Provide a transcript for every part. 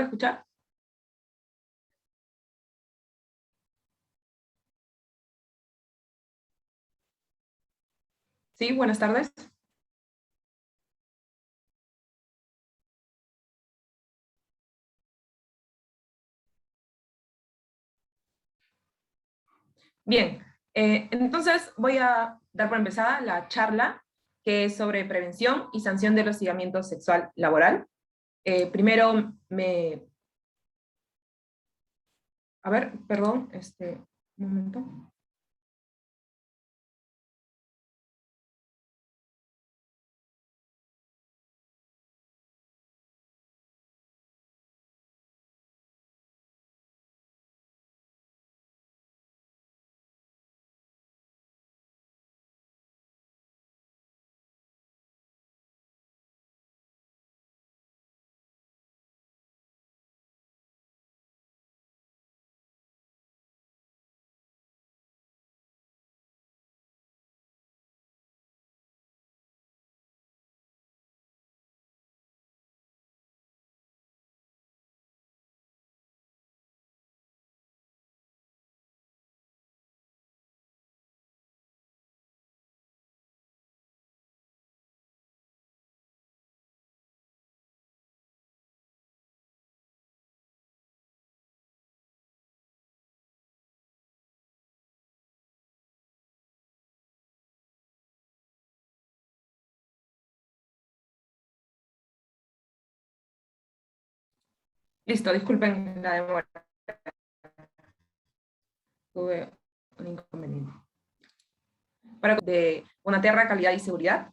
escuchar? Sí, buenas tardes. Bien, entonces voy a dar por empezada la charla que es sobre prevención y sanción del hostigamiento sexual laboral. Primero a ver, perdón, un momento. Listo, disculpen la demora. Tuve un inconveniente. Para de una tierra, calidad y seguridad.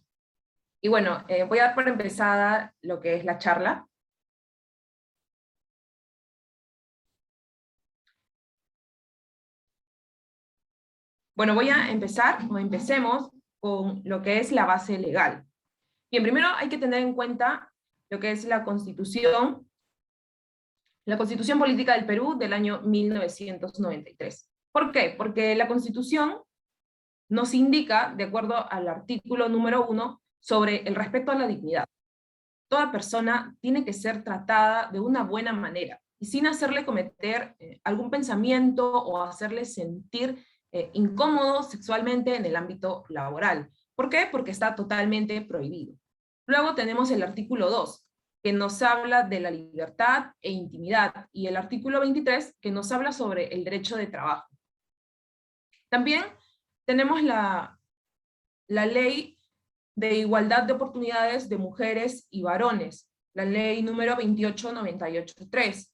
Y bueno, voy a dar por empezada lo que es la charla. Bueno, voy a empezar, o empecemos, con lo que es la base legal. Bien, primero hay que tener en cuenta lo que es la Constitución Política del Perú del año 1993. ¿Por qué? Porque la Constitución nos indica, de acuerdo al artículo número 1, sobre el respeto a la dignidad. Toda persona tiene que ser tratada de una buena manera y sin hacerle cometer algún pensamiento o hacerle sentir incómodo sexualmente en el ámbito laboral. ¿Por qué? Porque está totalmente prohibido. Luego tenemos el artículo 2, que nos habla de la libertad e intimidad, y el artículo 23, que nos habla sobre el derecho de trabajo. También tenemos la ley de igualdad de oportunidades de mujeres y varones, la ley número 28983.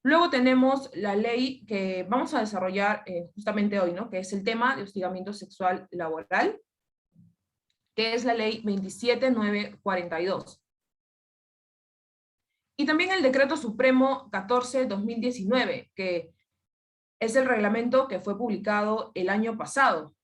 Luego tenemos la ley que vamos a desarrollar justamente hoy, ¿no? Que es el tema de hostigamiento sexual laboral, que es la ley 27942. Y también el Decreto Supremo 14-2019, que es el reglamento que fue publicado el año pasado,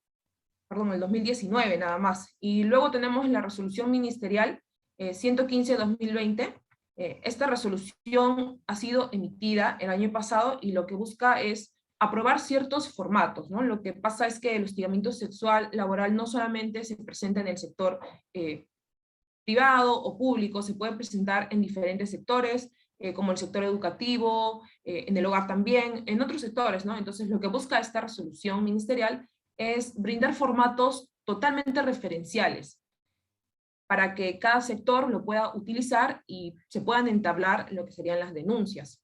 perdón, el 2019 nada más. Y luego tenemos la resolución ministerial 115-2020. Esta resolución ha sido emitida el año pasado y lo que busca es aprobar ciertos formatos, ¿no? Lo que pasa es que el hostigamiento sexual laboral no solamente se presenta en el sector privado o público, se puede presentar en diferentes sectores, como el sector educativo, en el hogar también, en otros sectores, ¿no? Entonces lo que busca esta resolución ministerial es brindar formatos totalmente referenciales para que cada sector lo pueda utilizar y se puedan entablar lo que serían las denuncias.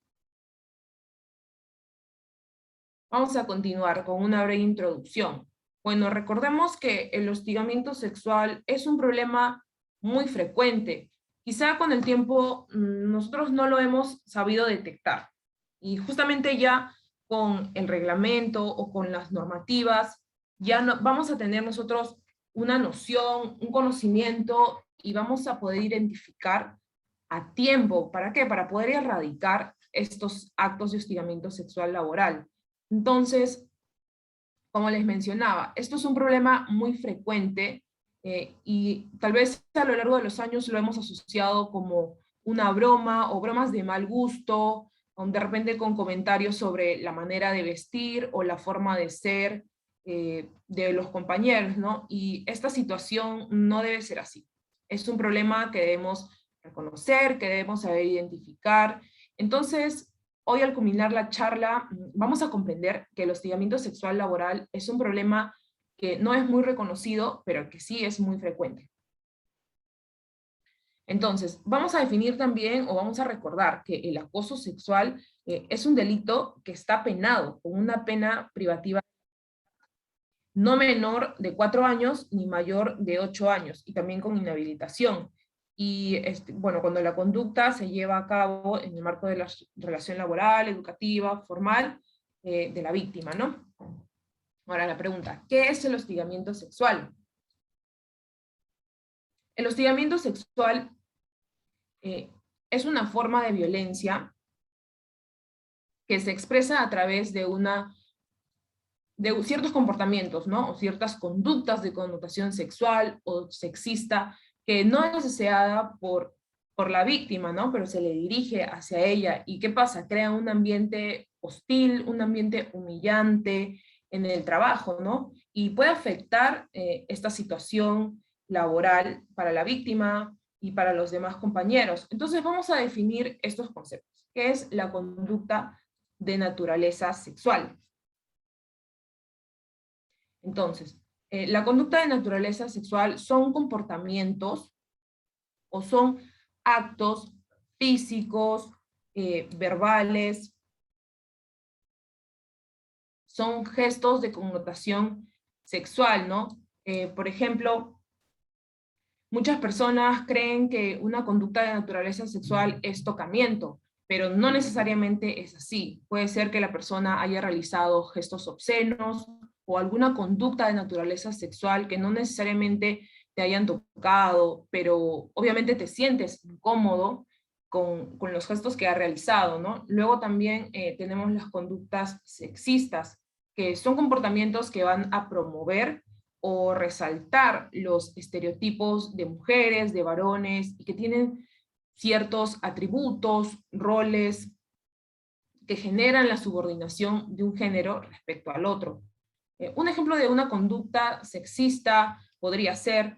Vamos a continuar con una breve introducción. Bueno, recordemos que el hostigamiento sexual es un problema muy frecuente. Quizá con el tiempo nosotros no lo hemos sabido detectar. Y justamente ya con el reglamento o con las normativas, ya no, vamos a tener nosotros una noción, un conocimiento y vamos a poder identificar a tiempo. ¿Para qué? Para poder erradicar estos actos de hostigamiento sexual laboral. Entonces, como les mencionaba, esto es un problema muy frecuente y tal vez a lo largo de los años lo hemos asociado como una broma o bromas de mal gusto, de repente con comentarios sobre la manera de vestir o la forma de ser de los compañeros, ¿no? Y esta situación no debe ser así. Es un problema que debemos reconocer, que debemos saber identificar Entonces, hoy al culminar la charla, vamos a comprender que el hostigamiento sexual laboral es un problema que no es muy reconocido, pero que sí es muy frecuente. Entonces, vamos a definir también, o vamos a recordar, que el acoso sexual es un delito que está penado con una pena privativa no menor de 4 años ni mayor de 8 años, y también con inhabilitación. Y bueno, cuando la conducta se lleva a cabo en el marco de la relación laboral, educativa, formal, de la víctima, ¿no? Ahora la pregunta, ¿qué es el hostigamiento sexual? El hostigamiento sexual es una forma de violencia que se expresa a través de ciertos comportamientos, ¿no? O ciertas conductas de connotación sexual o sexista que no es deseada por la víctima, ¿no? Pero se le dirige hacia ella. ¿Y qué pasa? Crea un ambiente hostil, un ambiente humillante en el trabajo, ¿no? Y puede afectar esta situación laboral para la víctima y para los demás compañeros. Entonces vamos a definir estos conceptos. ¿Qué es la conducta de naturaleza sexual? Entonces, la conducta de naturaleza sexual son comportamientos o son actos físicos, verbales, son gestos de connotación sexual, ¿no? Por ejemplo, muchas personas creen que una conducta de naturaleza sexual es tocamiento, pero no necesariamente es así. Puede ser que la persona haya realizado gestos obscenos o alguna conducta de naturaleza sexual que no necesariamente te hayan tocado, pero obviamente te sientes incómodo con los gestos que ha realizado, ¿no? Luego también tenemos las conductas sexistas, que son comportamientos que van a promover o resaltar los estereotipos de mujeres, de varones, y que tienen ciertos atributos, roles que generan la subordinación de un género respecto al otro. Un ejemplo de una conducta sexista podría ser,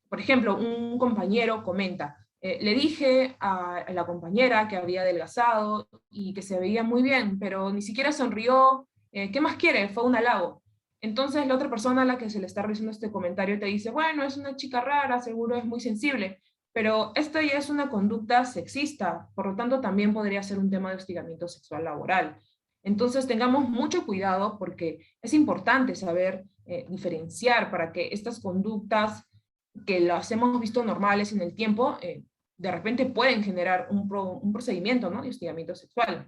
por ejemplo, un compañero comenta, le dije a la compañera que había adelgazado y que se veía muy bien, pero ni siquiera sonrió, ¿qué más quiere? Fue un halago. Entonces la otra persona a la que se le está realizando este comentario te dice, bueno, es una chica rara, seguro es muy sensible, pero esto ya es una conducta sexista, por lo tanto también podría ser un tema de hostigamiento sexual laboral. Entonces tengamos mucho cuidado porque es importante saber diferenciar para que estas conductas que las hemos visto normales en el tiempo, de repente pueden generar un procedimiento, ¿no?, de hostigamiento sexual.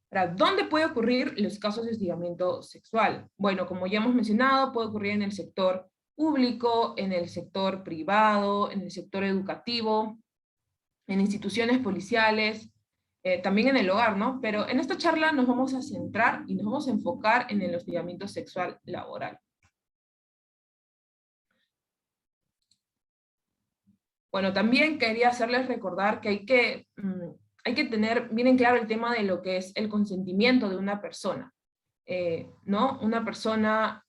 Ahora, ¿dónde puede ocurrir los casos de hostigamiento sexual? Bueno, como ya hemos mencionado, puede ocurrir en el sector público, en el sector privado, en el sector educativo, en instituciones policiales, también en el hogar, ¿no? Pero en esta charla nos vamos a centrar y nos vamos a enfocar en el hostigamiento sexual laboral. Bueno, también quería hacerles recordar que hay que tener bien en claro el tema de lo que es el consentimiento de una persona, ¿no? Una persona,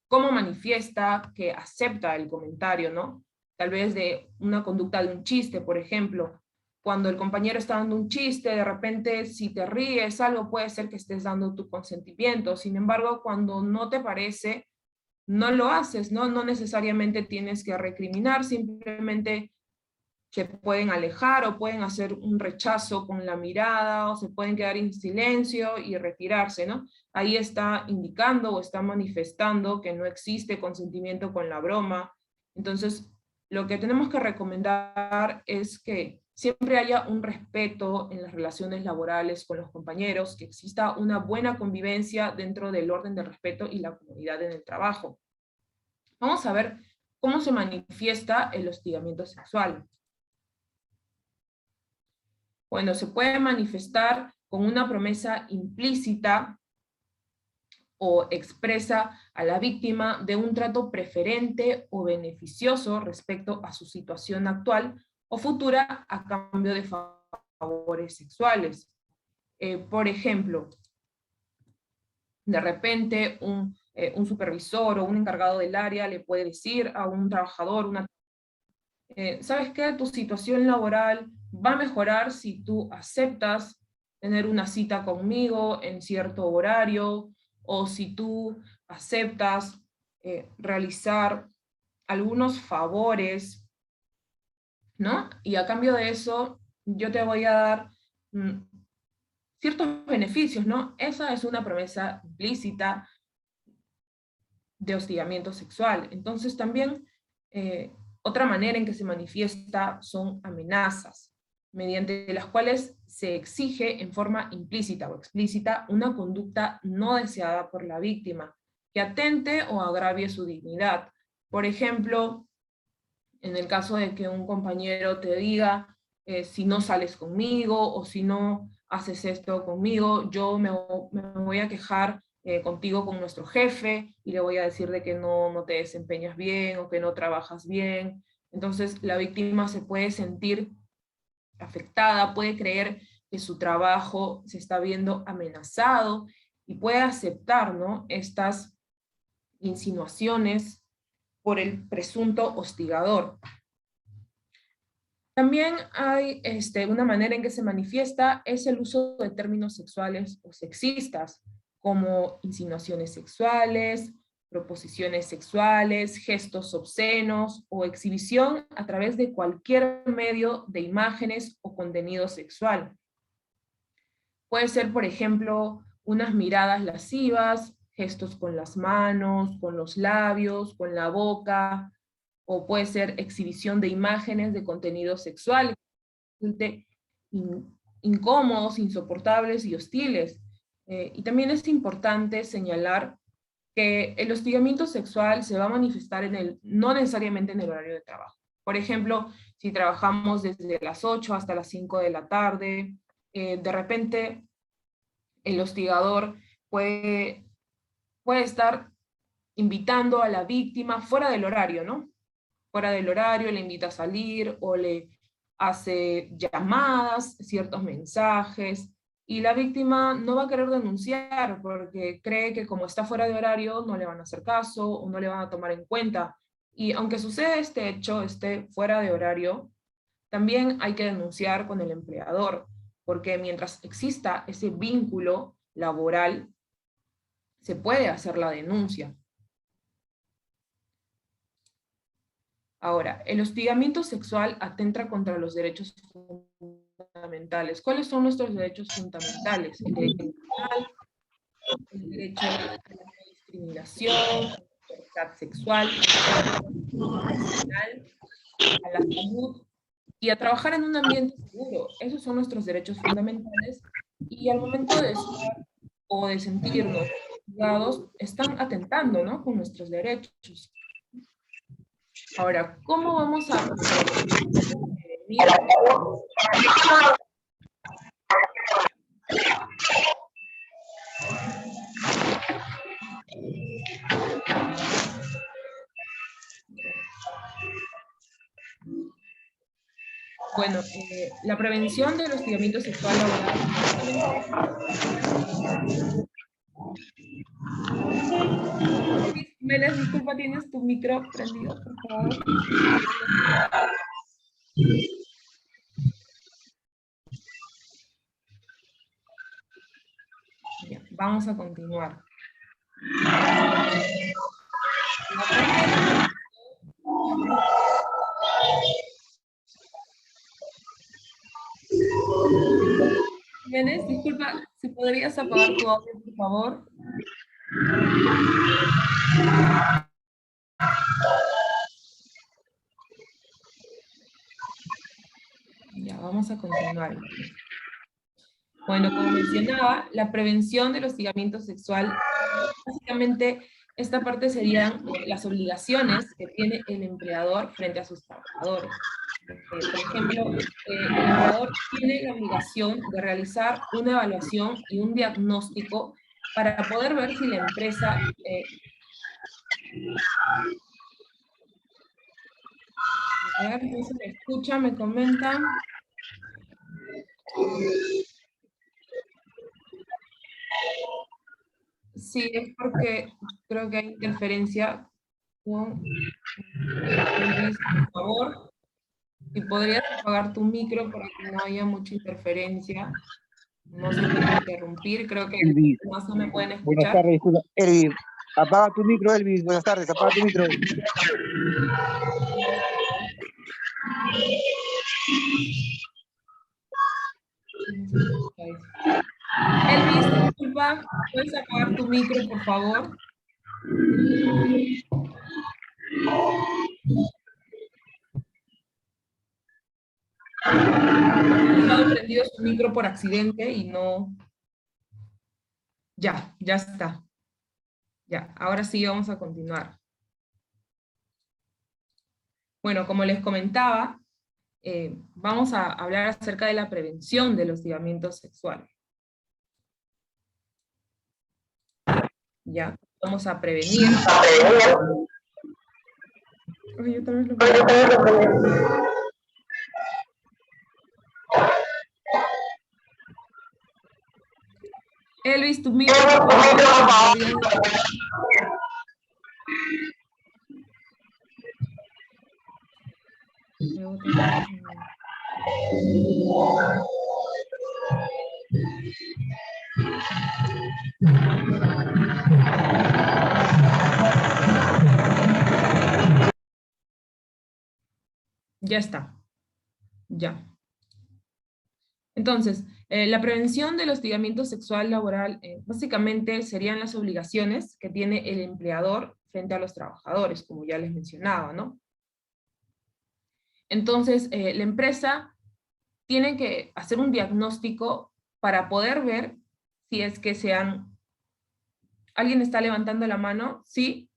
cómo manifiesta que acepta el comentario, ¿no? Tal vez de una conducta de un chiste, por ejemplo. Cuando el compañero está dando un chiste, de repente si te ríes algo puede ser que estés dando tu consentimiento. Sin embargo, cuando no te parece, no lo haces, ¿no? No necesariamente tienes que recriminar, simplemente se pueden alejar o pueden hacer un rechazo con la mirada o se pueden quedar en silencio y retirarse, ¿no? Ahí está indicando o está manifestando que no existe consentimiento con la broma. Entonces, lo que tenemos que recomendar es que siempre haya un respeto en las relaciones laborales con los compañeros, que exista una buena convivencia dentro del orden del respeto y la comunidad en el trabajo. Vamos a ver cómo se manifiesta el hostigamiento sexual. Bueno, se puede manifestar con una promesa implícita o expresa a la víctima de un trato preferente o beneficioso respecto a su situación actual o futura a cambio de favores sexuales. Por ejemplo, de repente un supervisor o un encargado del área le puede decir a un trabajador, ¿sabes qué? Tu situación laboral va a mejorar si tú aceptas tener una cita conmigo en cierto horario, o si tú aceptas realizar algunos favores, ¿no? Y a cambio de eso, yo te voy a dar mm, ciertos beneficios, ¿no? Esa es una promesa implícita de hostigamiento sexual. Entonces también otra manera en que se manifiesta son amenazas, mediante las cuales se exige en forma implícita o explícita una conducta no deseada por la víctima, que atente o agravie su dignidad. Por ejemplo, en el caso de que un compañero te diga, si no sales conmigo o si no haces esto conmigo, yo me voy a quejar contigo con nuestro jefe y le voy a decir de que no te desempeñas bien o que no trabajas bien. Entonces la víctima se puede sentir afectada, puede creer que su trabajo se está viendo amenazado y puede aceptar, ¿no?, estas insinuaciones por el presunto hostigador. También hay una manera en que se manifiesta es el uso de términos sexuales o sexistas, como insinuaciones sexuales, proposiciones sexuales, gestos obscenos o exhibición a través de cualquier medio de imágenes o contenido sexual. Puede ser, por ejemplo, unas miradas lascivas, gestos con las manos, con los labios, con la boca, o puede ser exhibición de imágenes de contenido sexual, incómodos, insoportables y hostiles. Y también es importante señalar que el hostigamiento sexual se va a manifestar no necesariamente en el horario de trabajo. Por ejemplo, si trabajamos desde las 8 hasta las 5 de la tarde, de repente el hostigador puede estar invitando a la víctima fuera del horario, ¿no? Fuera del horario, le invita a salir o le hace llamadas, ciertos mensajes, y la víctima no va a querer denunciar porque cree que como está fuera de horario no le van a hacer caso o no le van a tomar en cuenta. Y aunque suceda este hecho, esté fuera de horario, también hay que denunciar con el empleador, porque mientras exista ese vínculo laboral, se puede hacer la denuncia. Ahora, el hostigamiento sexual atenta contra los derechos fundamentales. ¿Cuáles son nuestros derechos fundamentales? El derecho a el derecho a la no discriminación, a la libertad sexual, a la salud y a trabajar en un ambiente seguro. Esos son nuestros derechos fundamentales y al momento de estar o de sentirnos hostigados, están atentando, ¿no?, con nuestros derechos. Ahora, ¿cómo vamos a prevenir? Bueno, la prevención del hostigamiento sexual laboral. Meles, disculpa, ¿tienes tu micro prendido, por favor? Bien, vamos a continuar. Meles, disculpa, si podrías apagar tu audio, por favor. Ya, vamos a continuar. Bueno, como mencionaba, la prevención del hostigamiento sexual, básicamente esta parte serían las obligaciones que tiene el empleador frente a sus trabajadores. Por ejemplo, el empleador tiene la obligación de realizar una evaluación y un diagnóstico para poder ver si la empresa a ver, no se me escucha, me comentan. Sí, es porque creo que hay interferencia con Luis, por favor. Si podrías apagar tu micro para que no haya mucha interferencia, no se quiere interrumpir, creo que Elvis, más no me pueden buenas escuchar. tardes, disculpa. Elvis, apaga tu micro, Elvis, buenas tardes, apaga tu micro. No se escucha eso. Elvis, disculpa, ¿puedes apagar tu micro, por favor? Ha dejado prendido su micro por accidente y no... Ya está. Ya, ahora sí vamos a continuar. Bueno, como les comentaba, vamos a hablar acerca de la prevención del hostigamiento sexual. Ya, vamos a prevenir. Ay, otra vez lo Elvis, tu micro, por favor. Ya está. Ya. Entonces, la prevención del hostigamiento sexual laboral básicamente serían las obligaciones que tiene el empleador frente a los trabajadores, como ya les mencionaba, ¿no? Entonces, la empresa tiene que hacer un diagnóstico para poder ver si es que ¿Alguien está levantando la mano? ¿Sí?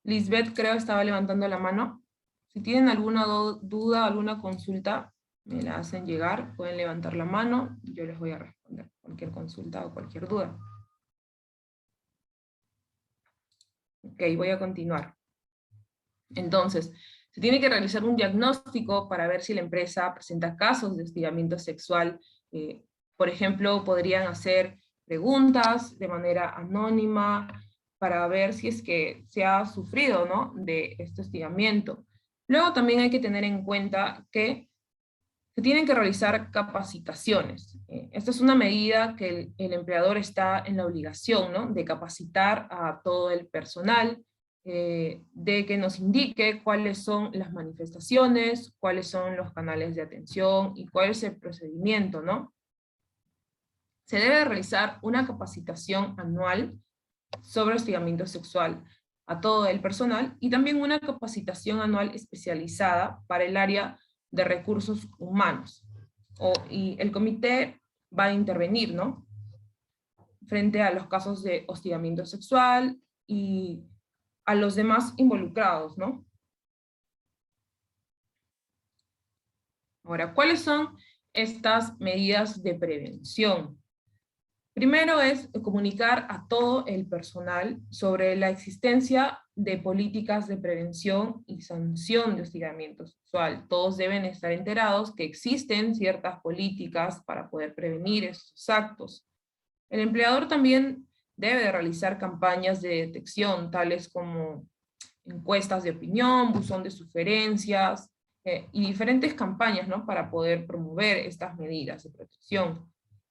Lisbeth, creo, estaba levantando la mano. Si tienen alguna duda, alguna consulta, me la hacen llegar, pueden levantar la mano, yo les voy a responder cualquier consulta o cualquier duda. Ok, voy a continuar. Entonces, se tiene que realizar un diagnóstico para ver si la empresa presenta casos de hostigamiento sexual. Por ejemplo, podrían hacer preguntas de manera anónima para ver si es que se ha sufrido, ¿no?, de este hostigamiento. Luego también hay que tener en cuenta que se tienen que realizar capacitaciones. Esta es una medida que el empleador está en la obligación, ¿no?, de capacitar a todo el personal, de que nos indique cuáles son las manifestaciones, cuáles son los canales de atención y cuál es el procedimiento, ¿no? Se debe realizar una capacitación anual sobre hostigamiento sexual a todo el personal y también una capacitación anual especializada para el área de recursos humanos. Y el comité va a intervenir, ¿no?, frente a los casos de hostigamiento sexual y a los demás involucrados, ¿no? Ahora, ¿cuáles son estas medidas de prevención? Primero es comunicar a todo el personal sobre la existencia de políticas de prevención y sanción de hostigamiento sexual. Todos deben estar enterados que existen ciertas políticas para poder prevenir estos actos. El empleador también debe realizar campañas de detección, tales como encuestas de opinión, buzón de sugerencias, y diferentes campañas, ¿no?, para poder promover estas medidas de protección.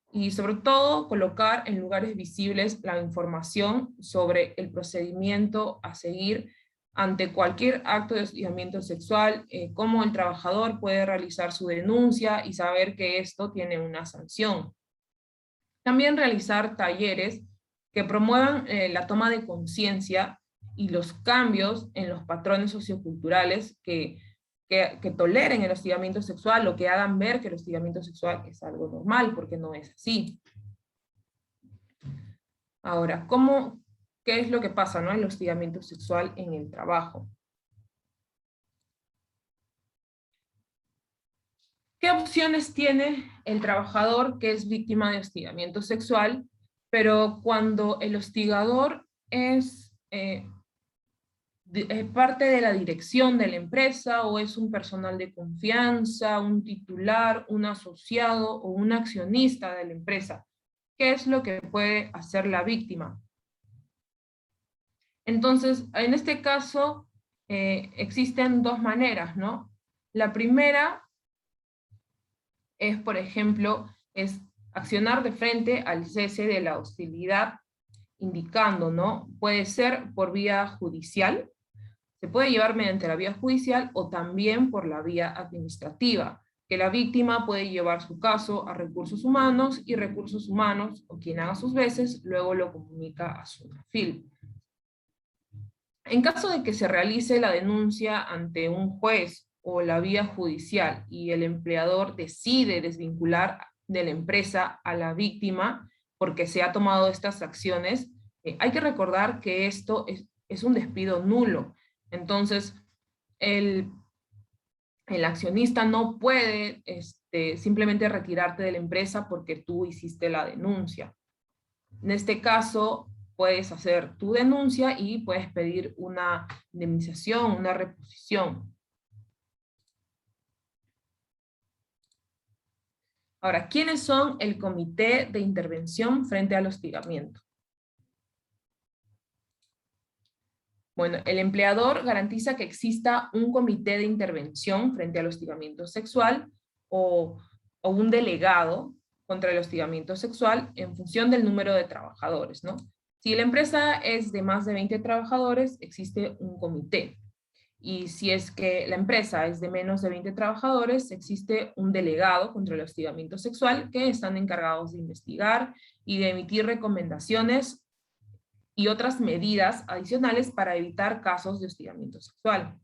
Y sobre todo colocar en lugares visibles la información sobre el procedimiento a seguir ante cualquier acto de hostigamiento sexual, cómo el trabajador puede realizar su denuncia y saber que esto tiene una sanción. También realizar talleres que promuevan la toma de conciencia y los cambios en los patrones socioculturales que toleren el hostigamiento sexual o que hagan ver que el hostigamiento sexual es algo normal, porque no es así. Ahora, ¿qué es lo que pasa, ¿no?, el hostigamiento sexual en el trabajo? ¿Qué opciones tiene el trabajador que es víctima de hostigamiento sexual, pero cuando el hostigador es parte de la dirección de la empresa, o es un personal de confianza, un titular, un asociado o un accionista de la empresa? ¿Qué es lo que puede hacer la víctima? Entonces, en este caso, existen dos maneras, ¿no? La primera es, por ejemplo, es accionar de frente al cese de la hostilidad, indicando, ¿no? Puede ser por vía judicial, se puede llevar mediante la vía judicial o también por la vía administrativa, que la víctima puede llevar su caso a recursos humanos y recursos humanos, o quien haga sus veces, luego lo comunica a su perfil. En caso de que se realice la denuncia ante un juez o la vía judicial y el empleador decide desvincular de la empresa a la víctima porque se ha tomado estas acciones, hay que recordar que esto es un despido nulo. Entonces, el accionista no puede simplemente retirarte de la empresa porque tú hiciste la denuncia. En este caso, puedes hacer tu denuncia y puedes pedir una indemnización, una reposición. Ahora, ¿quiénes son el Comité de Intervención frente al hostigamiento? Bueno, el empleador garantiza que exista un comité de intervención frente al hostigamiento sexual o un delegado contra el hostigamiento sexual en función del número de trabajadores, ¿no? Si la empresa es de más de 20 trabajadores, existe un comité. Y si es que la empresa es de menos de 20 trabajadores, existe un delegado contra el hostigamiento sexual que están encargados de investigar y de emitir recomendaciones y otras medidas adicionales para evitar casos de hostigamiento sexual.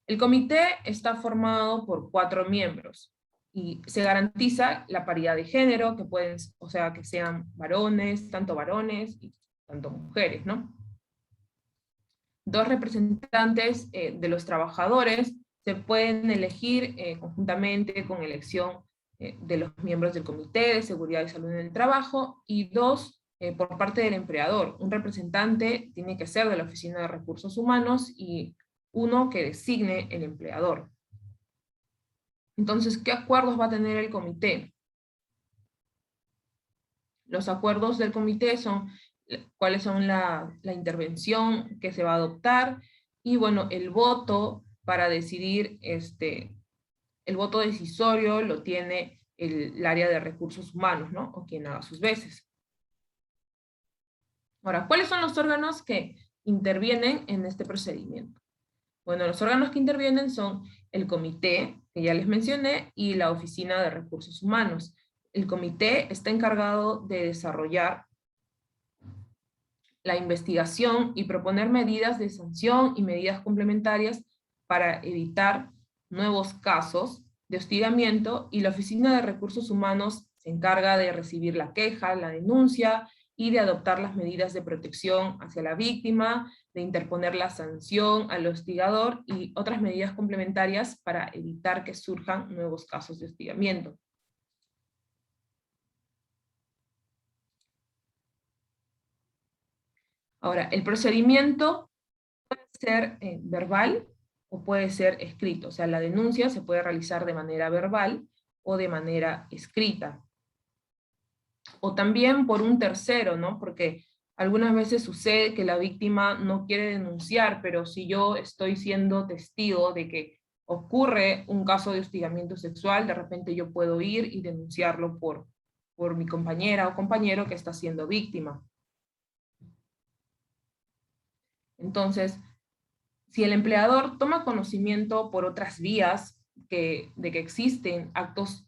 El comité está formado por 4 miembros y se garantiza la paridad de género, que pueden, o sea, que sean varones y tanto mujeres, ¿no? 2 representantes de los trabajadores se pueden elegir conjuntamente con elección de los miembros del Comité de Seguridad y Salud en el Trabajo, y 2 por parte del empleador. Un representante tiene que ser de la Oficina de Recursos Humanos y 1 que designe el empleador. Entonces, ¿qué acuerdos va a tener el comité? Los acuerdos del comité son cuáles son la intervención que se va a adoptar, y bueno, el voto para decidir, el voto decisorio lo tiene el área de recursos humanos, ¿no? O quien haga sus veces. Ahora, ¿cuáles son los órganos que intervienen en este procedimiento? Bueno, los órganos que intervienen son el comité, que ya les mencioné, y la Oficina de Recursos Humanos. El comité está encargado de desarrollar la investigación y proponer medidas de sanción y medidas complementarias para evitar nuevos casos de hostigamiento, y la Oficina de Recursos Humanos se encarga de recibir la queja, la denuncia, y de adoptar las medidas de protección hacia la víctima, de interponer la sanción al hostigador y otras medidas complementarias para evitar que surjan nuevos casos de hostigamiento. Ahora, el procedimiento puede ser verbal o puede ser escrito. O sea, la denuncia se puede realizar de manera verbal o de manera escrita. O también por un tercero, ¿no? Porque algunas veces sucede que la víctima no quiere denunciar, pero si yo estoy siendo testigo de que ocurre un caso de hostigamiento sexual, de repente yo puedo ir y denunciarlo por mi compañera o compañero que está siendo víctima. Entonces, si el empleador toma conocimiento por otras vías de que existen actos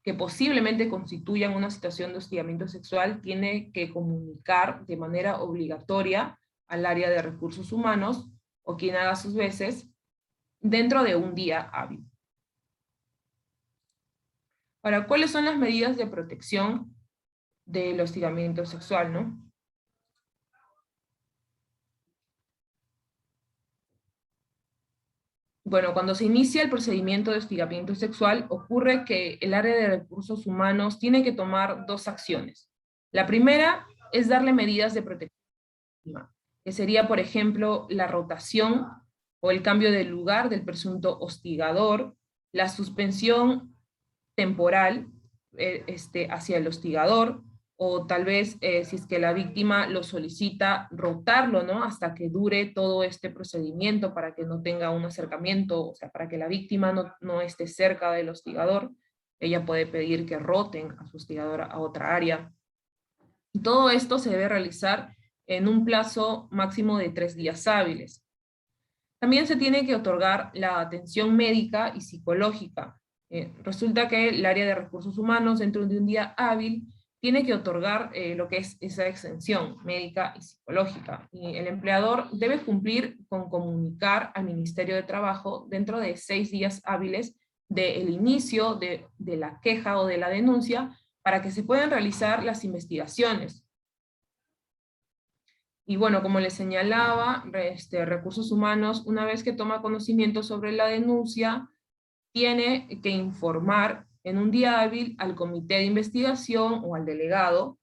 que posiblemente constituyan una situación de hostigamiento sexual, tiene que comunicar de manera obligatoria al área de recursos humanos, o quien haga sus veces, dentro de un día hábil. Ahora, ¿cuáles son las medidas de protección del hostigamiento sexual, no? Bueno, cuando se inicia el procedimiento de hostigamiento sexual, ocurre que el área de recursos humanos tiene que tomar 2 acciones. La primera es darle medidas de protección, que sería, por ejemplo, la rotación o el cambio de lugar del presunto hostigador, la suspensión temporal hacia el hostigador, o tal vez si es que la víctima lo solicita, rotarlo, ¿no? Hasta que dure todo este procedimiento para que no tenga un acercamiento, o sea, para que la víctima no esté cerca del hostigador. Ella puede pedir que roten a su hostigador a otra área. Y todo esto se debe realizar en un plazo máximo de 3 días hábiles. También se tiene que otorgar la atención médica y psicológica. Resulta que el área de recursos humanos, dentro de un día hábil, tiene que otorgar lo que es esa extensión médica y psicológica. Y el empleador debe cumplir con comunicar al Ministerio de Trabajo dentro de 6 días hábiles del inicio de la queja o de la denuncia para que se puedan realizar las investigaciones. Y bueno, como les señalaba, Recursos Humanos, una vez que toma conocimiento sobre la denuncia, tiene que informar en un día hábil al comité de investigación o al delegado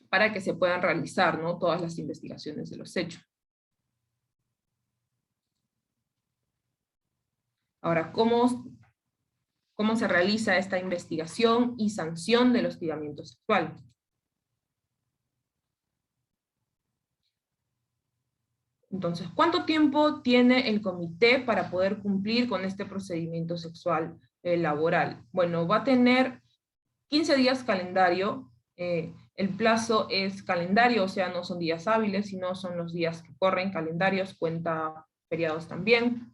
para que se puedan realizar, ¿no?, todas las investigaciones de los hechos. Ahora, ¿cómo se realiza esta investigación y sanción del hostigamiento sexual? Entonces, ¿cuánto tiempo tiene el comité para poder cumplir con este procedimiento sexual laboral? Bueno, va a tener 15 días calendario. El plazo es calendario, o sea, no son días hábiles, sino son los días que corren, calendarios, cuenta feriados también.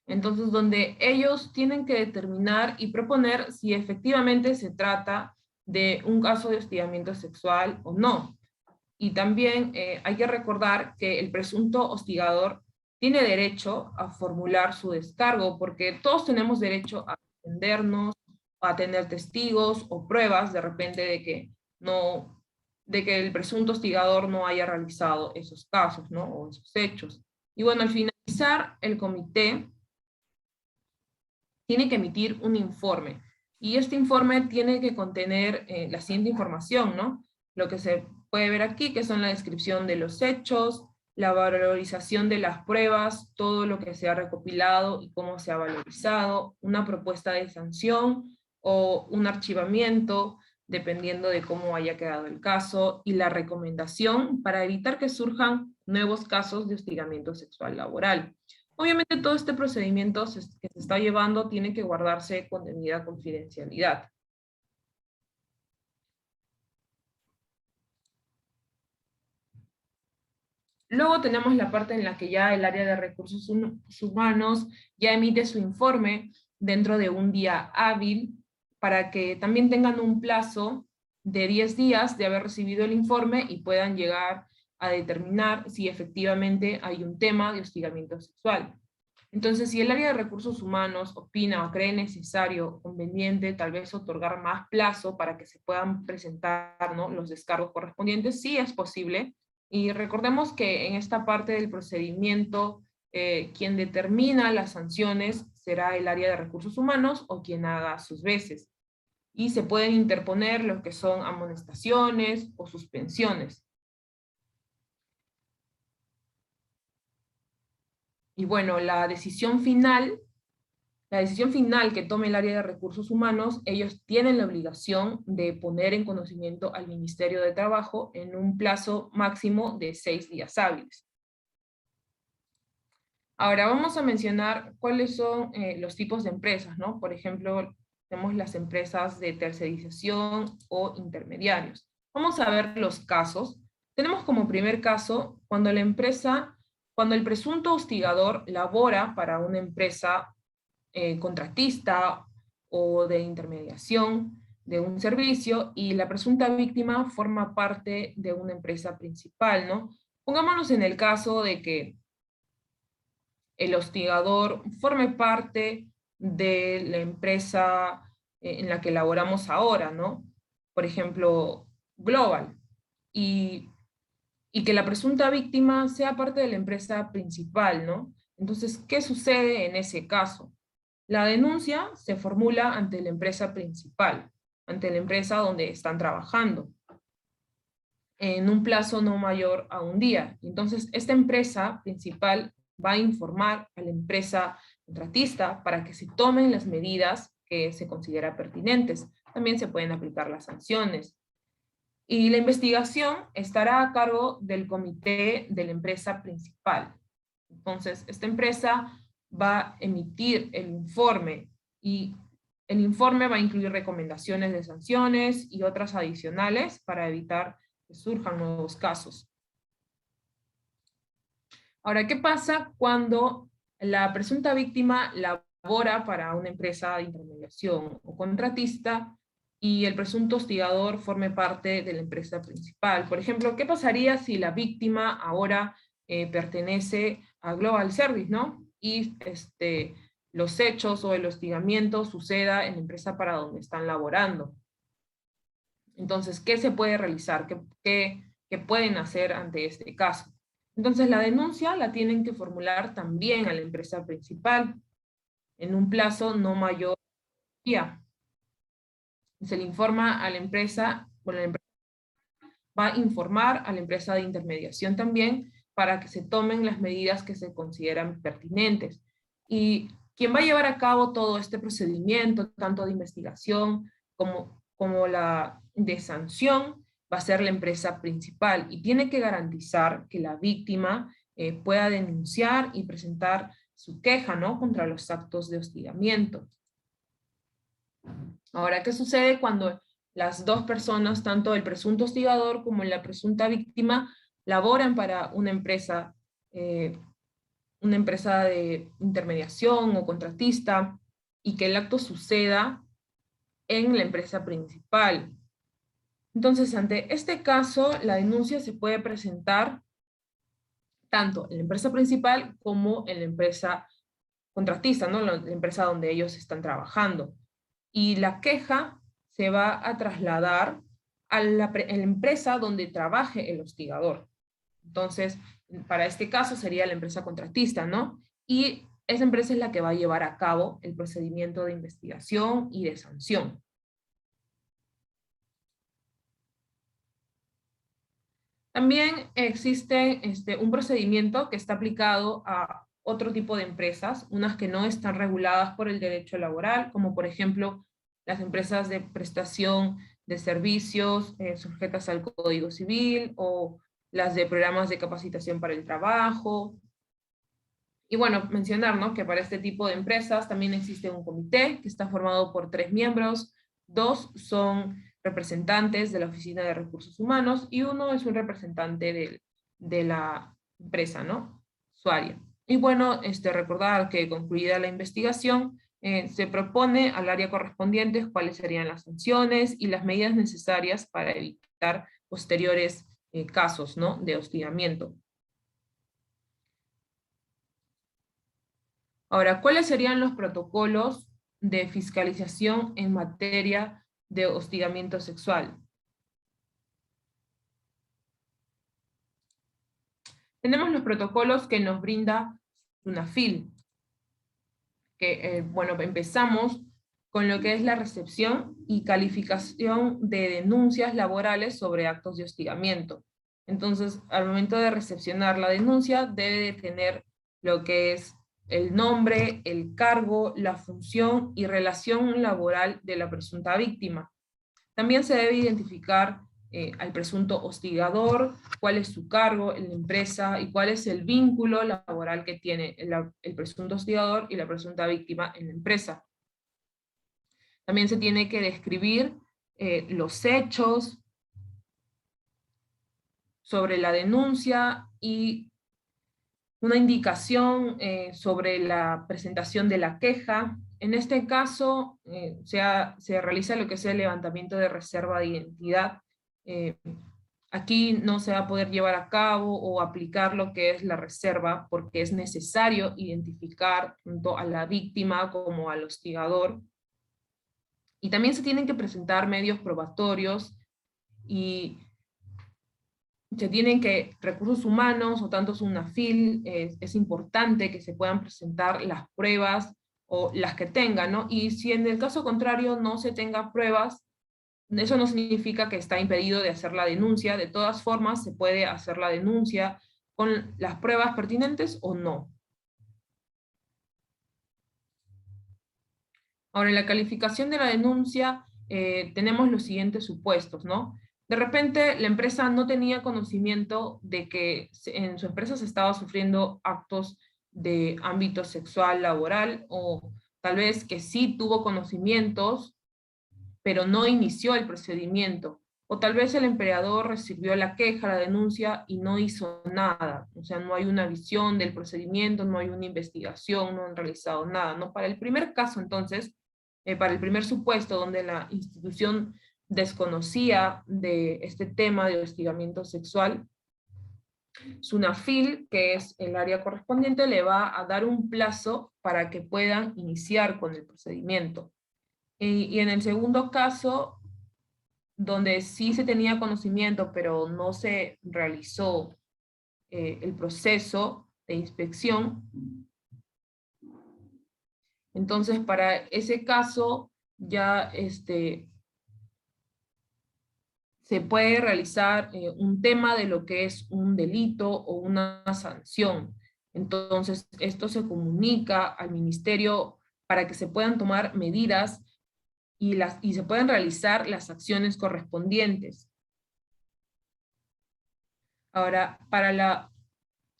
Entonces, donde ellos tienen que determinar y proponer si efectivamente se trata de un caso de hostigamiento sexual o no. Y también hay que recordar que el presunto hostigador tiene derecho a formular su descargo, porque todos tenemos derecho a defendernos, a tener testigos o pruebas de repente de que el presunto hostigador no haya realizado esos casos, ¿no?, o esos hechos. Y bueno, al finalizar, el comité tiene que emitir un informe. Y este informe tiene que contener la siguiente información, ¿no? Lo que se puede ver aquí, que son la descripción de los hechos, la valorización de las pruebas, todo lo que se ha recopilado y cómo se ha valorizado, una propuesta de sanción o un archivamiento, dependiendo de cómo haya quedado el caso, y la recomendación para evitar que surjan nuevos casos de hostigamiento sexual laboral. Obviamente todo este procedimiento que se está llevando tiene que guardarse con debida confidencialidad. Luego tenemos la parte en la que ya el área de recursos humanos ya emite su informe dentro de un día hábil para que también tengan un plazo de 10 días de haber recibido el informe y puedan llegar a determinar si efectivamente hay un tema de hostigamiento sexual. Entonces, si el área de recursos humanos opina o cree necesario o conveniente tal vez otorgar más plazo para que se puedan presentar, ¿no?, los descargos correspondientes, sí es posible. Y recordemos que en esta parte del procedimiento, quien determina las sanciones será el área de recursos humanos o quien haga sus veces. Y se pueden interponer lo que son amonestaciones o suspensiones. Y bueno, la decisión final que tome el área de recursos humanos, ellos tienen la obligación de poner en conocimiento al Ministerio de Trabajo en un plazo máximo de 6 días hábiles. Ahora vamos a mencionar cuáles son los tipos de empresas, ¿no? Por ejemplo, tenemos las empresas de tercerización o intermediarios. Vamos a ver los casos. Tenemos como primer caso cuando el presunto hostigador labora para una empresa contratista o de intermediación de un servicio y la presunta víctima forma parte de una empresa principal, ¿no? Pongámonos en el caso de que el hostigador forme parte de la empresa en la que laboramos ahora, ¿no? Por ejemplo, Global, y que la presunta víctima sea parte de la empresa principal, ¿no? Entonces, ¿qué sucede en ese caso? La denuncia se formula ante la empresa principal, ante la empresa donde están trabajando, en un plazo no mayor a un día. Entonces, esta empresa principal va a informar a la empresa contratista para que se tomen las medidas que se considera pertinentes. también se pueden aplicar las sanciones. Y la investigación estará a cargo del comité de la empresa principal. Entonces, esta empresa va a emitir el informe y el informe va a incluir recomendaciones de sanciones y otras adicionales para evitar que surjan nuevos casos. Ahora, ¿qué pasa cuando la presunta víctima labora para una empresa de intermediación o contratista y el presunto hostigador forme parte de la empresa principal? Por ejemplo, ¿qué pasaría si la víctima ahora pertenece a Global Service, ¿no? Y los hechos o el hostigamiento suceda en la empresa para donde están laborando. Entonces, ¿qué se puede realizar? ¿Qué pueden hacer ante este caso? Entonces, la denuncia la tienen que formular también a la empresa principal en un plazo no mayor de un día. Se le informa a la empresa, bueno, la empresa va a informar a la empresa de intermediación también para que se tomen las medidas que se consideran pertinentes. Y quien va a llevar a cabo todo este procedimiento, tanto de investigación como la de sanción, va a ser la empresa principal y tiene que garantizar que la víctima pueda denunciar y presentar su queja, ¿no?, contra los actos de hostigamiento. Ahora, ¿qué sucede cuando las dos personas, tanto el presunto hostigador como la presunta víctima, laboran para una empresa de intermediación o contratista, y que el acto suceda en la empresa principal? Entonces, ante este caso, la denuncia se puede presentar tanto en la empresa principal como en la empresa contratista, ¿no?, la empresa donde ellos están trabajando. Y la queja se va a trasladar a la empresa donde trabaje el hostigador. Entonces, para este caso sería la empresa contratista, ¿no? Y esa empresa es la que va a llevar a cabo el procedimiento de investigación y de sanción. También existe un procedimiento que está aplicado a otro tipo de empresas, unas que no están reguladas por el derecho laboral, como por ejemplo las empresas de prestación de servicios sujetas al Código Civil, o las de programas de capacitación para el trabajo. Y bueno, mencionar, ¿no?, que para este tipo de empresas también existe un comité que está formado por 3 miembros, 2 son representantes de la Oficina de Recursos Humanos y 1 es un representante de la empresa, ¿no?, usuaria. Y bueno, recordar que concluida la investigación, se propone al área correspondiente cuáles serían las sanciones y las medidas necesarias para evitar posteriores casos, ¿no?, de hostigamiento. Ahora, ¿cuáles serían los protocolos de fiscalización en materia de hostigamiento sexual? Tenemos los protocolos que nos brinda SUNAFIL, que, bueno, empezamos con lo que es la recepción y calificación de denuncias laborales sobre actos de hostigamiento. Entonces, al momento de recepcionar la denuncia, debe de tener lo que es el nombre, el cargo, la función y relación laboral de la presunta víctima. También se debe identificar al presunto hostigador, cuál es su cargo en la empresa y cuál es el vínculo laboral que tiene el presunto hostigador y la presunta víctima en la empresa. También se tiene que describir los hechos sobre la denuncia y una indicación sobre la presentación de la queja. En este caso, se realiza lo que es el levantamiento de reserva de identidad. Aquí no se va a poder llevar a cabo o aplicar lo que es la reserva, porque es necesario identificar tanto a la víctima como al hostigador. Y también se tienen que presentar medios probatorios y se tienen que, recursos humanos o tanto SUNAFIL, es importante que se puedan presentar las pruebas o las que tengan, ¿no? Y si en el caso contrario no se tenga pruebas, eso no significa que está impedido de hacer la denuncia. De todas formas, se puede hacer la denuncia con las pruebas pertinentes o no. Ahora, la calificación de la denuncia tenemos los siguientes supuestos, ¿no? De repente la empresa no tenía conocimiento de que en su empresa se estaba sufriendo actos de ámbito sexual laboral, o tal vez que sí tuvo conocimientos, pero no inició el procedimiento. O tal vez el empleador recibió la queja, la denuncia y no hizo nada. O sea, no hay una visión del procedimiento, no hay una investigación, no han realizado nada, ¿no? Para el primer caso, entonces, para el primer supuesto donde la institución desconocía de este tema de hostigamiento sexual, SUNAFIL, que es el área correspondiente, le va a dar un plazo para que puedan iniciar con el procedimiento. Y en el segundo caso, donde sí se tenía conocimiento, pero no se realizó el proceso de inspección, entonces para ese caso ya se puede realizar un tema de lo que es un delito o una sanción. Entonces esto se comunica al ministerio para que se puedan tomar medidas y se pueden realizar las acciones correspondientes. Ahora, para la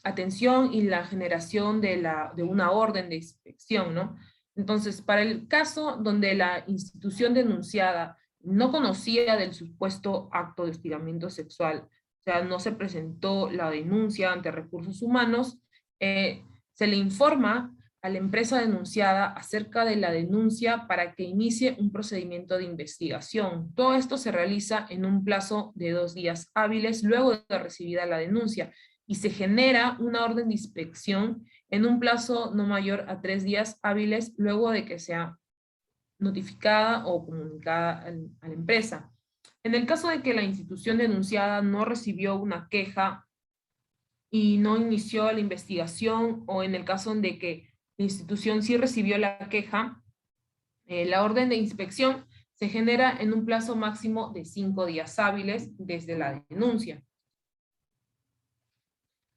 atención y la generación de una orden de inspección, ¿no? Entonces, para el caso donde la institución denunciada no conocía del supuesto acto de hostigamiento sexual, o sea, no se presentó la denuncia ante recursos humanos, se le informa a la empresa denunciada acerca de la denuncia para que inicie un procedimiento de investigación. Todo esto se realiza en un plazo de 2 días hábiles luego de recibida la denuncia, y se genera una orden de inspección en un plazo no mayor a 3 días hábiles luego de que sea notificada o comunicada a la empresa. En el caso de que la institución denunciada no recibió una queja y no inició la investigación, o en el caso de que la institución sí recibió la queja, la orden de inspección se genera en un plazo máximo de 5 días hábiles desde la denuncia.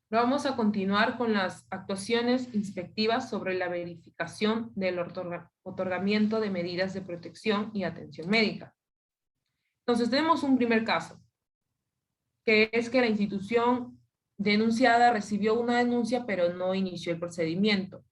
Vamos a continuar con las actuaciones inspectivas sobre la verificación del otorgamiento de medidas de protección y atención médica. Entonces tenemos un primer caso, que es que la institución denunciada recibió una denuncia pero no inició el procedimiento.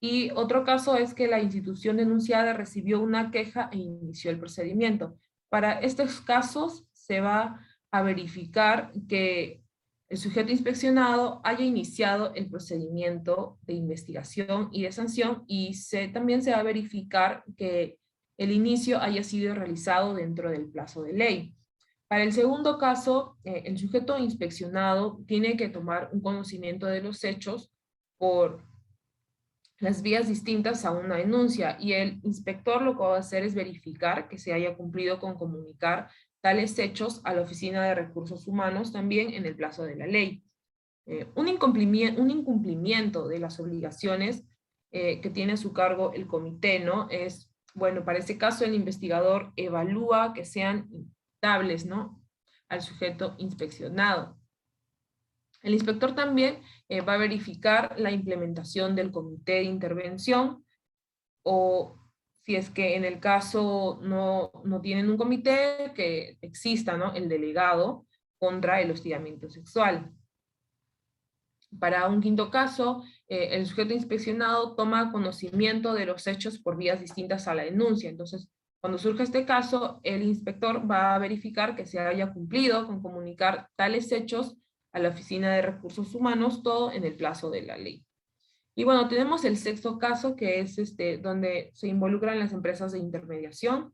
Y otro caso es que la institución denunciada recibió una queja e inició el procedimiento. Para estos casos se va a verificar que el sujeto inspeccionado haya iniciado el procedimiento de investigación y de sanción, y también se va a verificar que el inicio haya sido realizado dentro del plazo de ley. Para el segundo caso, el sujeto inspeccionado tiene que tomar un conocimiento de los hechos por las vías distintas a una denuncia, y el inspector lo que va a hacer es verificar que se haya cumplido con comunicar tales hechos a la Oficina de Recursos Humanos también en el plazo de la ley. Un incumplimiento de las obligaciones que tiene a su cargo el comité, ¿no? Es, bueno, para este caso el investigador evalúa que sean imputables, ¿no?, al sujeto inspeccionado. El inspector también va a verificar la implementación del comité de intervención, o si es que en el caso no tienen un comité, que exista, ¿no?, el delegado contra el hostigamiento sexual. Para un quinto caso, el sujeto inspeccionado toma conocimiento de los hechos por vías distintas a la denuncia. Entonces, cuando surge este caso, el inspector va a verificar que se haya cumplido con comunicar tales hechos a la Oficina de Recursos Humanos, todo en el plazo de la ley. Y bueno, tenemos el sexto caso, que es donde se involucran las empresas de intermediación.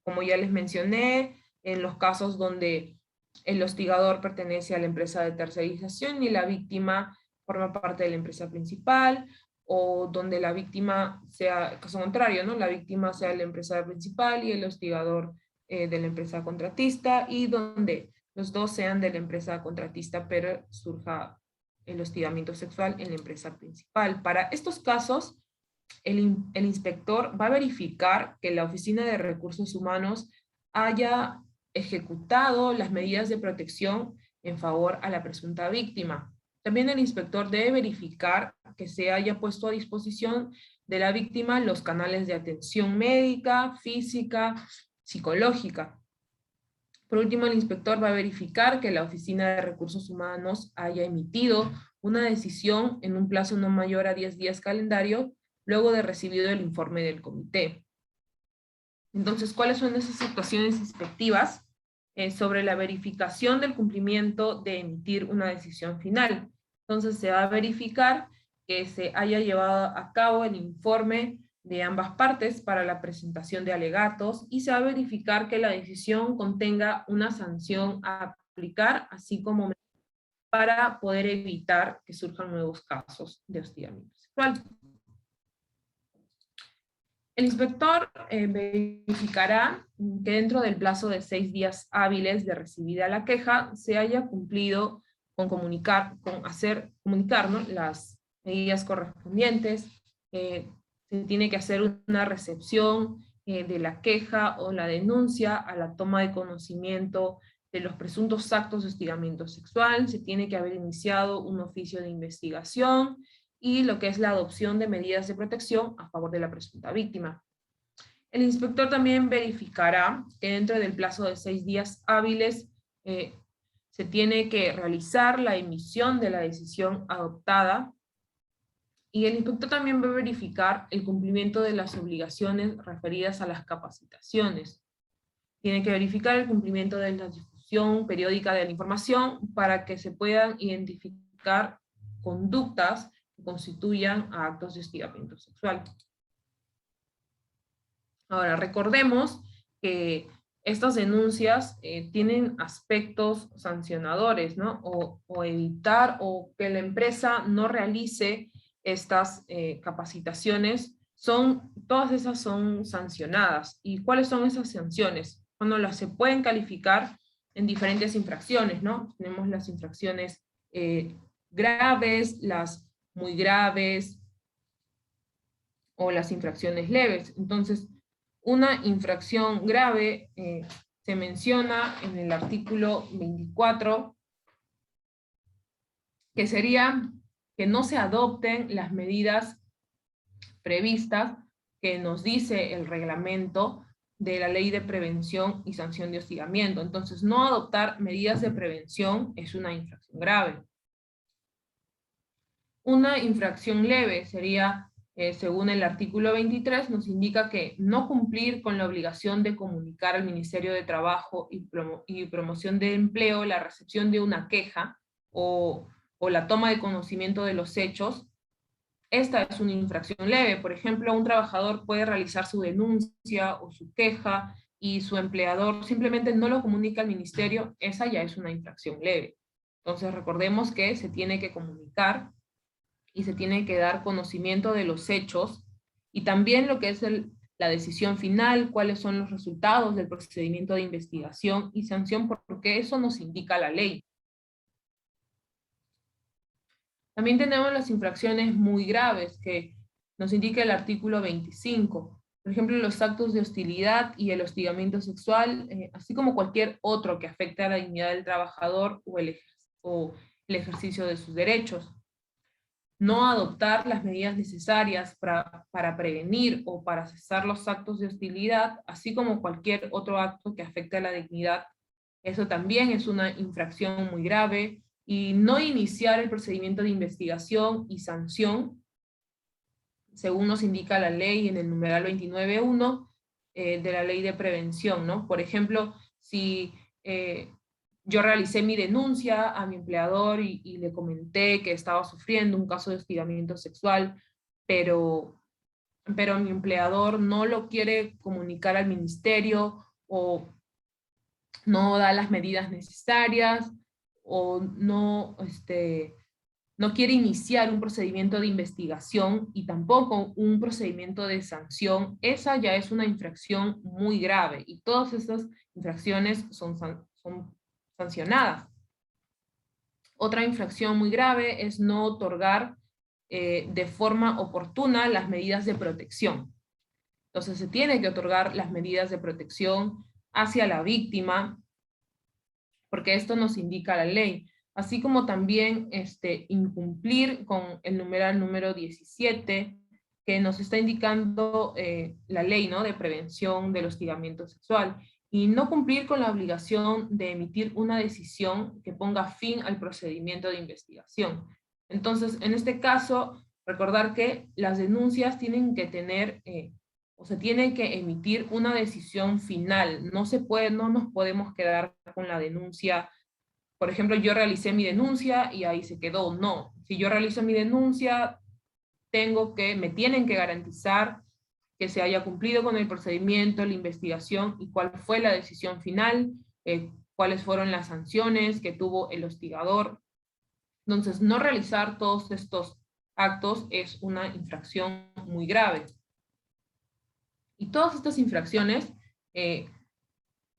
Como ya les mencioné, en los casos donde el hostigador pertenece a la empresa de tercerización y la víctima forma parte de la empresa principal, o donde la víctima sea, caso contrario, ¿no?, la víctima sea la empresa principal y el hostigador de la empresa contratista, y donde los dos sean de la empresa contratista, pero surja el hostigamiento sexual en la empresa principal. Para estos casos, el inspector va a verificar que la Oficina de Recursos Humanos haya ejecutado las medidas de protección en favor a la presunta víctima. También el inspector debe verificar que se haya puesto a disposición de la víctima los canales de atención médica, física, psicológica. Por último, el inspector va a verificar que la Oficina de Recursos Humanos haya emitido una decisión en un plazo no mayor a 10 días calendario, luego de recibido el informe del comité. Entonces, ¿cuáles son esas situaciones inspectivas? Sobre la verificación del cumplimiento de emitir una decisión final. Entonces, se va a verificar que se haya llevado a cabo el informe de ambas partes para la presentación de alegatos, y se va a verificar que la decisión contenga una sanción a aplicar, así como para poder evitar que surjan nuevos casos de hostigamiento sexual. El inspector verificará que dentro del plazo de 6 días hábiles de recibida la queja se haya cumplido con comunicar, ¿no?, las medidas correspondientes. Se tiene que hacer una recepción de la queja o la denuncia a la toma de conocimiento de los presuntos actos de hostigamiento sexual. Se tiene que haber iniciado un oficio de investigación y lo que es la adopción de medidas de protección a favor de la presunta víctima. El inspector también verificará que dentro del plazo de 6 días hábiles se tiene que realizar la emisión de la decisión adoptada, y el inspector también va a verificar el cumplimiento de las obligaciones referidas a las capacitaciones. Tiene que verificar el cumplimiento de la difusión periódica de la información para que se puedan identificar conductas que constituyan a actos de hostigamiento sexual. Ahora, recordemos que estas denuncias tienen aspectos sancionadores, ¿no? O evitar o que la empresa no realice estas capacitaciones, todas esas son sancionadas. ¿Y cuáles son esas sanciones? Bueno, se pueden calificar en diferentes infracciones, ¿no? Tenemos las infracciones graves, las muy graves, o las infracciones leves. Entonces, una infracción grave se menciona en el artículo 24, que sería que no se adopten las medidas previstas que nos dice el reglamento de la Ley de Prevención y Sanción de Hostigamiento. Entonces, no adoptar medidas de prevención es una infracción grave. Una infracción leve sería, según el artículo 23, nos indica que no cumplir con la obligación de comunicar al Ministerio de Trabajo y Promoción de Empleo la recepción de una queja o la toma de conocimiento de los hechos. Esta es una infracción leve. Por ejemplo, un trabajador puede realizar su denuncia o su queja y su empleador simplemente no lo comunica al ministerio. Esa ya es una infracción leve. Entonces recordemos que se tiene que comunicar y se tiene que dar conocimiento de los hechos, y también lo que es la decisión final, cuáles son los resultados del procedimiento de investigación y sanción, porque eso nos indica la ley. También tenemos las infracciones muy graves, que nos indica el artículo 25. Por ejemplo, los actos de hostilidad y el hostigamiento sexual, así como cualquier otro que afecte a la dignidad del trabajador o el ejercicio de sus derechos. No adoptar las medidas necesarias para prevenir o para cesar los actos de hostilidad, así como cualquier otro acto que afecte a la dignidad. Eso también es una infracción muy grave. Y no iniciar el procedimiento de investigación y sanción, según nos indica la ley en el numeral 29.1 de la Ley de Prevención, ¿no? Por ejemplo, si yo realicé mi denuncia a mi empleador y le comenté que estaba sufriendo un caso de hostigamiento sexual, pero mi empleador no lo quiere comunicar al ministerio, o no da las medidas necesarias, o no quiere iniciar un procedimiento de investigación y tampoco un procedimiento de sanción, esa ya es una infracción muy grave, y todas estas infracciones son sancionadas. Otra infracción muy grave es no otorgar de forma oportuna las medidas de protección. Entonces se tiene que otorgar las medidas de protección hacia la víctima, porque esto nos indica la ley, así como también incumplir con el numeral número 17 que nos está indicando la ley, ¿no?, de prevención del hostigamiento sexual, y no cumplir con la obligación de emitir una decisión que ponga fin al procedimiento de investigación. Entonces, en este caso, recordar que las denuncias tienen que tener, o se tiene que emitir una decisión final. No se puede, no nos podemos quedar con la denuncia. Por ejemplo, yo realicé mi denuncia y ahí se quedó. No, si yo realizo mi denuncia, me tienen que garantizar que se haya cumplido con el procedimiento, la investigación y cuál fue la decisión final, cuáles fueron las sanciones que tuvo el hostigador. Entonces, no realizar todos estos actos es una infracción muy grave. Y todas estas infracciones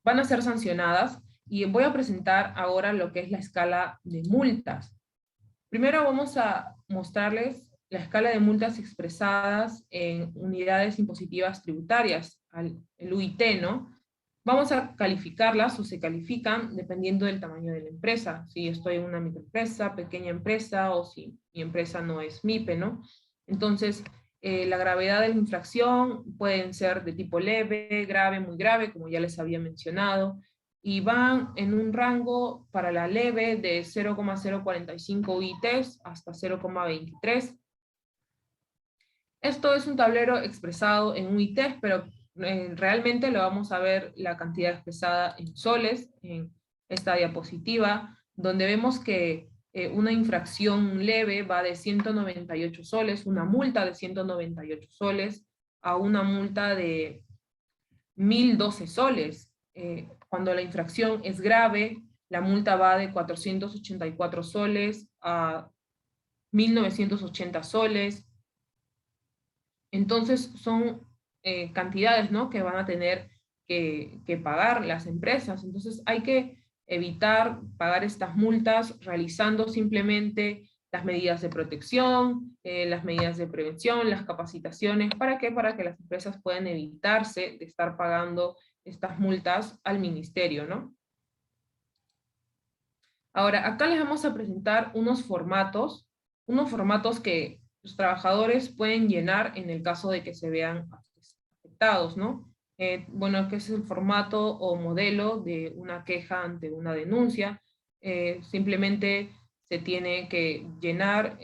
van a ser sancionadas, y voy a presentar ahora lo que es la escala de multas. Primero vamos a mostrarles la escala de multas expresadas en unidades impositivas tributarias, el UIT, ¿no? Vamos a calificarlas, o se califican dependiendo del tamaño de la empresa. Si estoy en una microempresa, pequeña empresa, o si mi empresa no es MIPE, ¿no? Entonces, la gravedad de la infracción pueden ser de tipo leve, grave, muy grave, como ya les había mencionado, y van en un rango para la leve de 0,045 UITs hasta 0,23. Esto es un tablero expresado en UITs, pero realmente lo vamos a ver la cantidad expresada en soles, en esta diapositiva, donde vemos que una infracción leve va de 198 soles, una multa de 198 soles, a una multa de 1.012 soles. Cuando la infracción es grave, la multa va de 484 soles a 1.980 soles. Entonces son cantidades, ¿no?, que van a tener que pagar las empresas. Entonces hay que evitar pagar estas multas realizando simplemente las medidas de protección, las medidas de prevención, las capacitaciones. ¿Para qué? Para que las empresas puedan evitarse de estar pagando estas multas al ministerio, ¿no? Ahora, acá les vamos a presentar unos formatos que los trabajadores pueden llenar en el caso de que se vean afectados, ¿no? Bueno, que es el formato o modelo de una queja ante una denuncia. Simplemente se tiene que llenar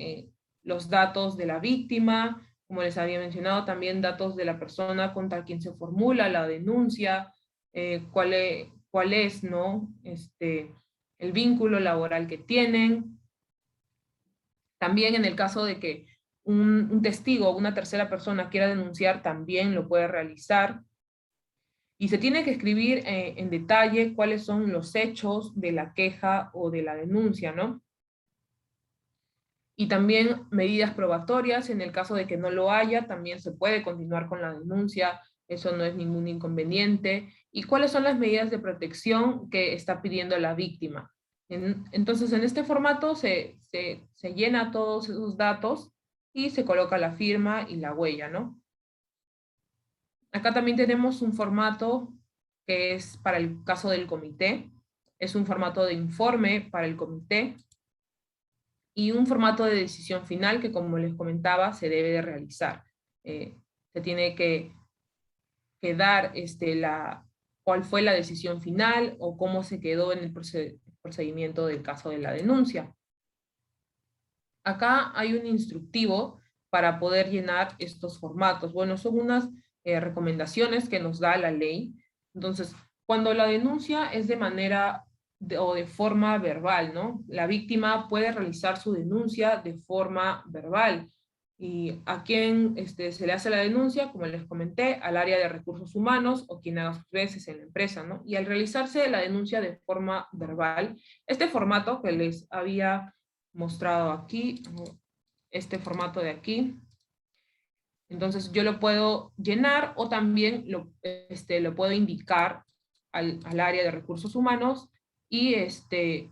los datos de la víctima, como les había mencionado, también datos de la persona contra quien se formula la denuncia, cuál es, ¿no?, el vínculo laboral que tienen. También en el caso de que un testigo o una tercera persona quiera denunciar, también lo puede realizar. Y se tiene que escribir en detalle cuáles son los hechos de la queja o de la denuncia, ¿no? Y también medidas probatorias. En el caso de que no lo haya, también se puede continuar con la denuncia, eso no es ningún inconveniente. ¿Y cuáles son las medidas de protección que está pidiendo la víctima? Entonces, en este formato se llena todos esos datos y se coloca la firma y la huella, ¿no? Acá también tenemos un formato que es para el caso del comité, es un formato de informe para el comité, y un formato de decisión final que, como les comentaba, se debe de realizar. Se tiene que dar cuál fue la decisión final o cómo se quedó en el procedimiento del caso de la denuncia. Acá hay un instructivo para poder llenar estos formatos. Bueno, son unas recomendaciones que nos da la ley. Entonces, cuando la denuncia es de manera o de forma verbal, ¿no? La víctima puede realizar su denuncia de forma verbal. ¿Y a quién se le hace la denuncia? Como les comenté, al área de recursos humanos o quien haga sus veces en la empresa, ¿no? Y al realizarse la denuncia de forma verbal, este formato que les había mostrado aquí, este formato de aquí, entonces yo lo puedo llenar o también lo puedo indicar al área de recursos humanos, y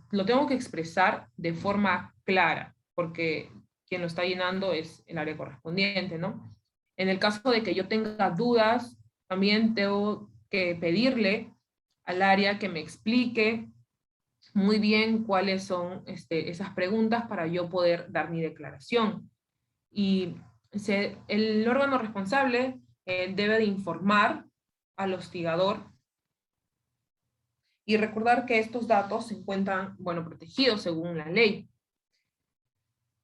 lo tengo que expresar de forma clara, porque quien lo está llenando es el área correspondiente, ¿no? En el caso de que yo tenga dudas, también tengo que pedirle al área que me explique muy bien cuáles son esas preguntas para yo poder dar mi declaración. Y el órgano responsable debe de informar al hostigador y recordar que estos datos se encuentran, bueno, protegidos según la ley.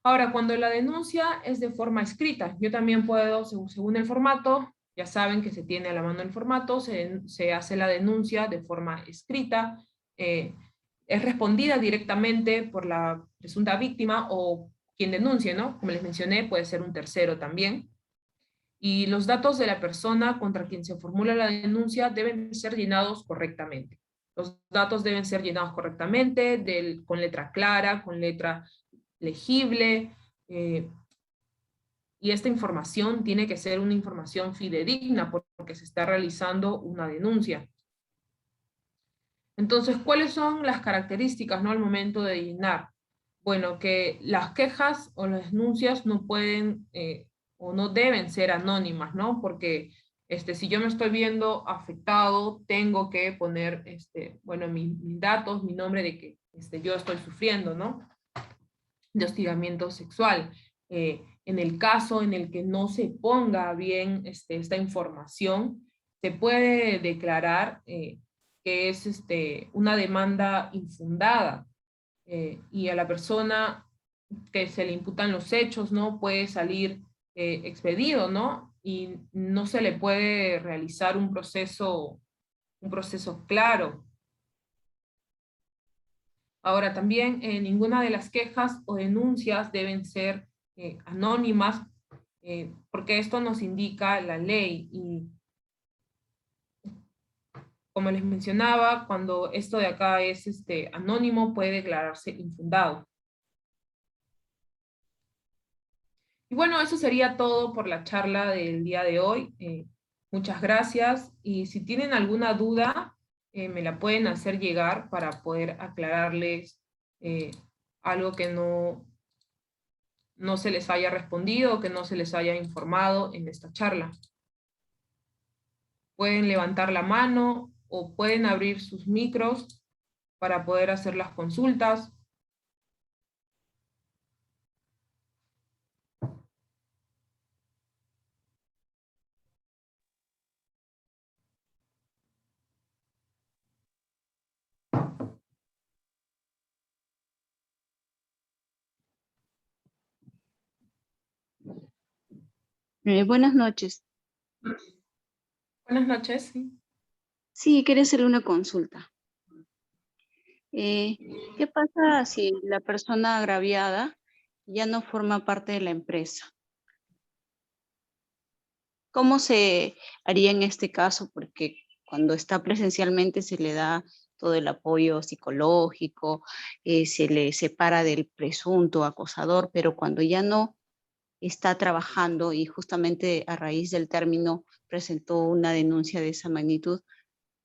Ahora, cuando la denuncia es de forma escrita, yo también puedo, según el formato, ya saben que se tiene a la mano el formato, se hace la denuncia de forma escrita, es respondida directamente por la presunta víctima o quien denuncie, ¿no? Como les mencioné, puede ser un tercero también. Y los datos de la persona contra quien se formula la denuncia deben ser llenados correctamente. Los datos deben ser llenados correctamente, con letra clara, con letra legible, y esta información tiene que ser una información fidedigna porque se está realizando una denuncia. Entonces, ¿cuáles son las características, ¿no?, al momento de llenar? Bueno, que las quejas o las denuncias no pueden o no deben ser anónimas, ¿no? Porque si yo me estoy viendo afectado, tengo que poner, bueno, mis datos, mi nombre de que yo estoy sufriendo, ¿no?, de hostigamiento sexual. En el caso en el que no se ponga bien esta información, se puede declarar que es una demanda infundada, y a la persona que se le imputan los hechos, ¿no?, puede salir expedido, ¿no? Y no se le puede realizar un proceso claro. Ahora también ninguna de las quejas o denuncias deben ser anónimas, porque esto nos indica la ley. Y como les mencionaba, cuando esto de acá es anónimo, puede declararse infundado. Y bueno, eso sería todo por la charla del día de hoy. Muchas gracias. Y si tienen alguna duda, me la pueden hacer llegar para poder aclararles algo que no se les haya respondido o que no se les haya informado en esta charla. Pueden levantar la mano o pueden abrir sus micros para poder hacer las consultas. Buenas noches. Buenas noches. Sí, quería hacerle una consulta. ¿Qué pasa si la persona agraviada ya no forma parte de la empresa? ¿Cómo se haría en este caso? Porque cuando está presencialmente se le da todo el apoyo psicológico, se le separa del presunto acosador, pero cuando ya no está trabajando y justamente a raíz del término presentó una denuncia de esa magnitud,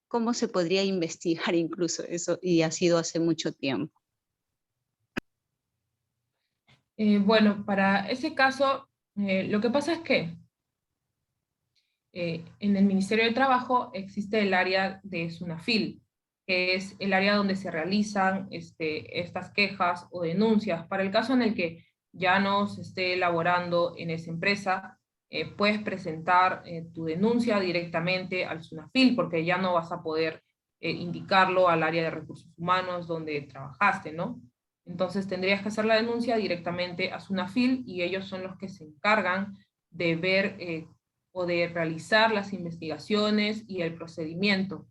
¿cómo se podría investigar incluso eso? Y ha sido hace mucho tiempo. Bueno, para ese caso, lo que pasa es que en el Ministerio de Trabajo existe el área de SUNAFIL, que es el área donde se realizan estas quejas o denuncias. Para el caso en el que ya no se esté elaborando en esa empresa, puedes presentar tu denuncia directamente al SUNAFIL, porque ya no vas a poder indicarlo al área de recursos humanos donde trabajaste, ¿no? Entonces tendrías que hacer la denuncia directamente a SUNAFIL y ellos son los que se encargan de ver o de realizar las investigaciones y el procedimiento.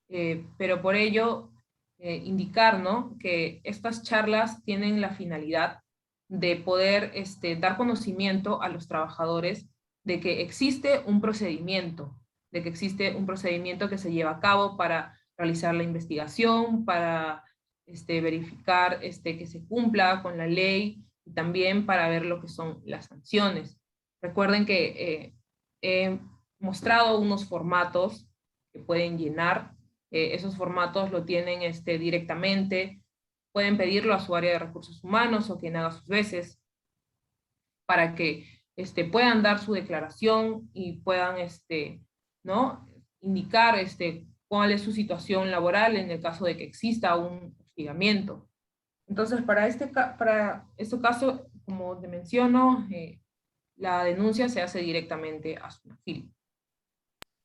Pero por ello, indicar, ¿no?, que estas charlas tienen la finalidad de poder dar conocimiento a los trabajadores de que existe un procedimiento, que se lleva a cabo para realizar la investigación, para verificar que se cumpla con la ley y también para ver lo que son las sanciones. Recuerden que he mostrado unos formatos que pueden llenar. Esos formatos lo tienen directamente. Pueden pedirlo a su área de recursos humanos o quien haga sus veces para que puedan dar su declaración y puedan ¿no?, indicar cuál es su situación laboral en el caso de que exista un hostigamiento. Entonces, para este caso, como te menciono, la denuncia se hace directamente a su perfil.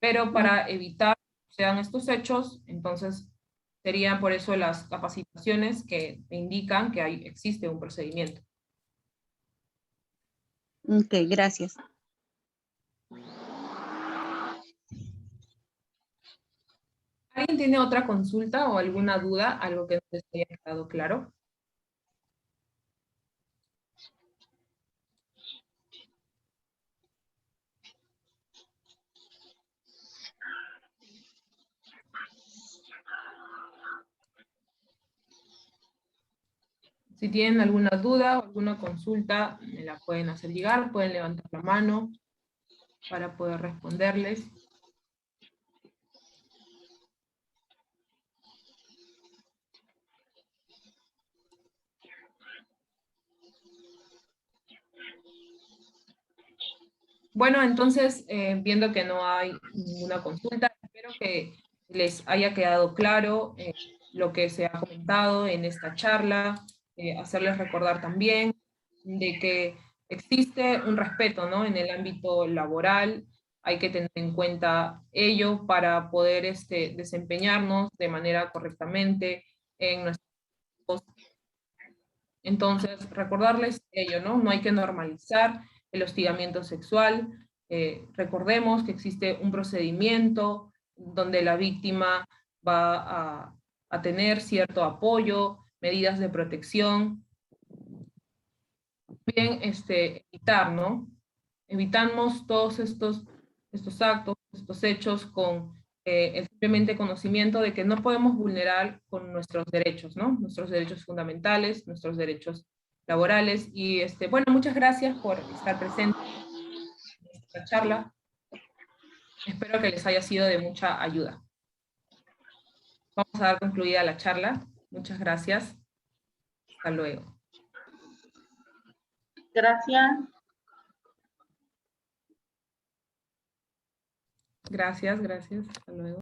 Pero para evitar que sean estos hechos, entonces serían por eso las capacitaciones que indican que existe un procedimiento. Ok, gracias. ¿Alguien tiene otra consulta o alguna duda? ¿Algo que no les haya quedado claro? Si tienen alguna duda o alguna consulta, me la pueden hacer llegar, pueden levantar la mano para poder responderles. Bueno, entonces, viendo que no hay ninguna consulta, espero que les haya quedado claro lo que se ha comentado en esta charla, hacerles recordar también de que existe un respeto, ¿no? En el ámbito laboral, hay que tener en cuenta ello para poder desempeñarnos de manera correctamente en nuestros. Entonces, recordarles ello, ¿no? No hay que normalizar el hostigamiento sexual. Recordemos que existe un procedimiento donde la víctima va a tener cierto apoyo, medidas de protección. Bien, evitar, ¿no? Evitamos todos estos actos, estos hechos con el simplemente conocimiento de que no podemos vulnerar con nuestros derechos, ¿no? Nuestros derechos fundamentales, nuestros derechos laborales. Y bueno, muchas gracias por estar presente en esta charla. Espero que les haya sido de mucha ayuda. Vamos a dar concluida la charla. Muchas gracias. Hasta luego. Gracias. Gracias, gracias. Hasta luego.